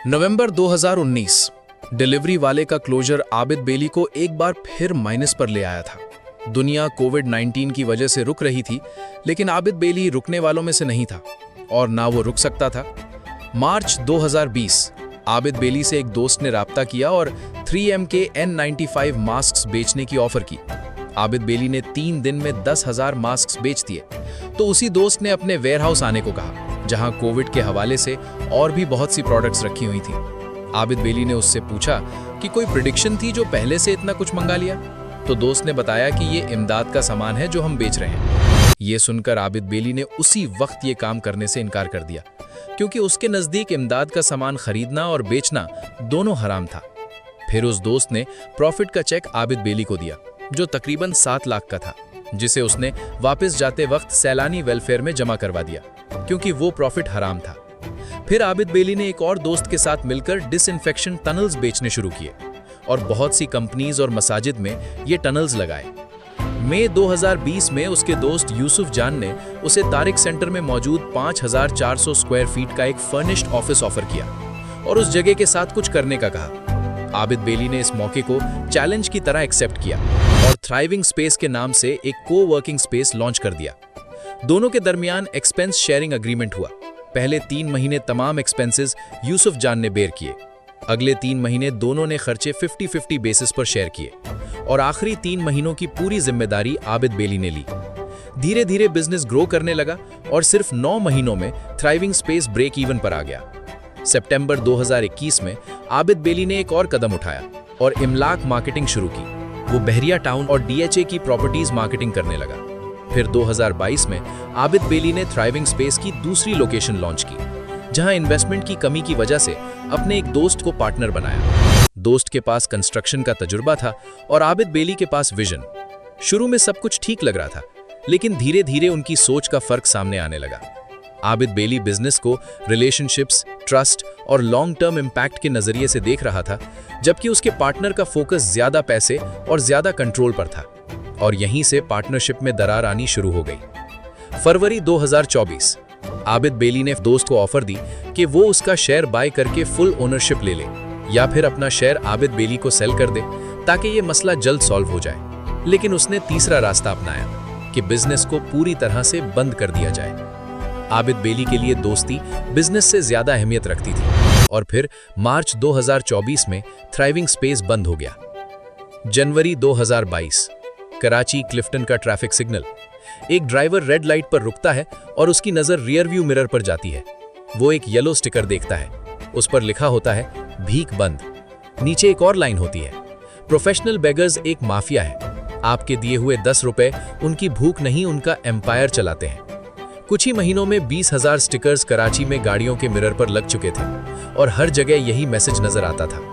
नवंबर 2019 delivery वाले का closure Abid बेली को एक बार फिर माइनस पर ले आया था। दुनिया कोविड-19 की वजह से रुक रही थी, लेकिन आबिद बेली रुकने वालों में से नहीं था और ना वो रुक सकता था। मार्च 2020 आबिद बेली से एक दोस्त ने राब्ता किया और 3M के N95 मास्क बेचने की ऑफर की। आबिद बेली ने 3 दिन में 10,000 मास्क बेच दिए। तो उसी दोस्त ने अपने वेयरहाउस आने को कहा, जहां कोविड के हवाले से और भी बहुत सी प्रोडक्ट्स रखी हुई थी। आबिद बेली ने उससे पूछा कि कोई प्रेडिक्शन थी जो पहले से इतना कुछ मंगा लिया। तो दोस्त ने बताया कि ये इमदाद का सामान है जो हम बेच रहे हैं। ये सुनकर आबिद बेली ने उसी वक्त ये काम करने से इनकार कर दिया, क्योंकि उसके नज़दीक इमदाद का सामान खरीदना और बेचना दोनों हराम था। फिर उस दोस्त ने प्रॉफिट का चेक आबिद बेली को दिया, जो तकरीबन 7 लाख का था, जिसे उसने वापस जाते वक्त सैलानी वेलफेयर में जमा करवा दिया, क्योंकि वो प्रॉफिट हराम था। फिर आबिद बेली ने एक और दोस्त के साथ मिलकर डिसइंफेक्शन टनल्स बेचने शुरू किए और बहुत सी कंपनीज और मसाजिद में ये टनल्स लगाए। मई 2020 में उसके दोस्त यूसुफ जान ने उसे तारिक सेंटर में मौजूद 5,400 स्क्वायर फीट का एक फर्निश्ड ऑफिस ऑफर किया और उस जगह के साथ कुछ करने का कहा। आबिद बेली ने इस मौके को चैलेंज की तरह एक्सेप्ट किया और थ्राइविंग स्पेस के नाम से एक को-वर्किंग स्पेस लॉन्च कर दिया। दोनों के दरमियान एक्सपेंस शेयरिंग एग्रीमेंट हुआ। पहले 3 महीने तमाम एक्सपेंसेस यूसुफ जान ने बेयर किए। अगले 3 महीने दोनों ने खर्चे 50-50 बेसिस पर शेयर किए और आखिरी 3 महीनों की पूरी जिम्मेदारी आबिद बेली ने ली। धीरे धीरे बिजनेस ग्रो करने लगा और सिर्फ 9 महीनों में थ्राइविंग स्पेस ब्रेक इवन पर आ गया। सितंबर 2021 में आबिद बेली ने एक और कदम उठाया और इमलाक मार्केटिंग शुरू की। वो बहरिया टाउन और DHA की प्रॉपर्टीज मार्केटिंग करने लगा। फिर 2022 में आबिद बेली ने थ्राइविंग स्पेस की दूसरी लोकेशन लॉन्च की, जहां इन्वेस्टमेंट की कमी की वजह से अपने एक दोस्त को पार्टनर बनाया। दोस्त के पास कंस्ट्रक्शन का तजुर्बा था और आबिद बेली के पास विजन। शुरू में सब कुछ ठीक लग रहा था, लेकिन धीरे धीरे उनकी सोच का फर्क सामने आने लगा। आबिद बेली बिजनेस को रिलेशनशिप्स, ट्रस्ट और लॉन्ग टर्म इम्पैक्ट के नजरिए से देख रहा था, जबकि उसके पार्टनर का फोकस ज्यादा पैसे और ज्यादा कंट्रोल पर था। और यहीं से पार्टनरशिप में दरार आनी शुरू हो गई। फरवरी 2024 आबिद बेली ने दोस्त को ऑफर दी कि वो उसका शेयर बाय करके फुल ओनरशिप ले ले या फिर अपना शेयर आबिद बेली को सेल कर दे, ताकि ये मसला जल्द सॉल्व हो जाए। लेकिन उसने तीसरा रास्ता अपनाया कि बिजनेस को पूरी तरह से बंद कर दिया जाए। आबिद बेली के लिए दोस्ती बिजनेस से ज्यादा अहमियत रखती थी। और फिर मार्च 2024 में थ्राइविंग स्पेस बंद हो गया। जनवरी 2022 कराची क्लिफ्टन का ट्रैफिक सिग्नल। एक ड्राइवर रेड लाइट पर रुकता है और उसकी नजर रियर व्यू मिरर पर जाती है। वो एक येलो स्टिकर देखता है, उस पर लिखा होता है भीख बंद। नीचे एक और लाइन होती है, प्रोफेशनल बेगर्स एक माफिया है, आपके दिए हुए 10 रुपए उनकी भूख नहीं, उनका एम्पायर चलाते हैं। कुछ ही महीनों में 20,000 स्टिकर्स कराची में गाड़ियों के मिरर पर लग चुके थे और हर जगह यही मैसेज नजर आता था।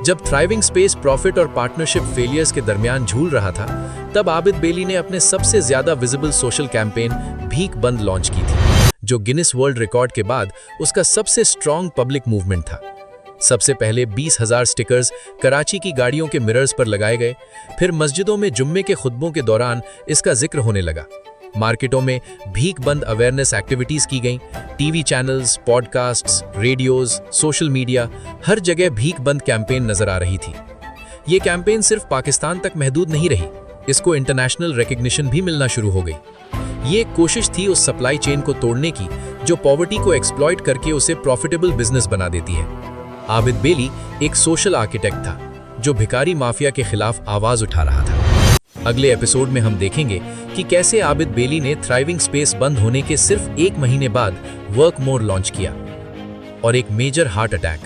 जब थ्राइविंग स्पेस प्रॉफिट और पार्टनरशिप फेलियर्स के दरमियान झूल रहा था, तब आबिद बेली ने अपने सबसे ज्यादा विजिबल सोशल कैंपेन भीख बंद लॉन्च की थी, जो गिनीज वर्ल्ड रिकॉर्ड के बाद उसका सबसे स्ट्रॉन्ग पब्लिक मूवमेंट था। सबसे पहले 20,000 स्टिकर्स कराची की गाड़ियों के मिरर्स पर लगाए गए। फिर मस्जिदों में जुम्मे के खुतबों के दौरान इसका जिक्र होने लगा। मार्केटों में भीख बंद अवेयरनेस एक्टिविटीज की गईं। TV channels, podcasts, radios, social media, हर जगह भीख बंद कैंपेन नजर आ रही थी। ये कैंपेन सिर्फ पाकिस्तान तक महदूद नहीं रही, इसको इंटरनेशनल रिकग्निशन भी मिलना शुरू हो गई। ये एक कोशिश थी उस सप्लाई चेन को तोड़ने की जो पॉवर्टी को एक्सप्लॉइट करके उसे प्रॉफिटेबल बिजनेस बना देती है। आबिद बेली एक सोशल आर्किटेक्ट था जो भिखारी माफिया के खिलाफ आवाज उठा रहा था। अगले एपिसोड में हम देखेंगे कि कैसे आबिद बेली ने थ्राइविंग स्पेस बंद होने के सिर्फ 1 महीने बाद वर्क मोर लॉन्च किया और एक मेजर हार्ट अटैक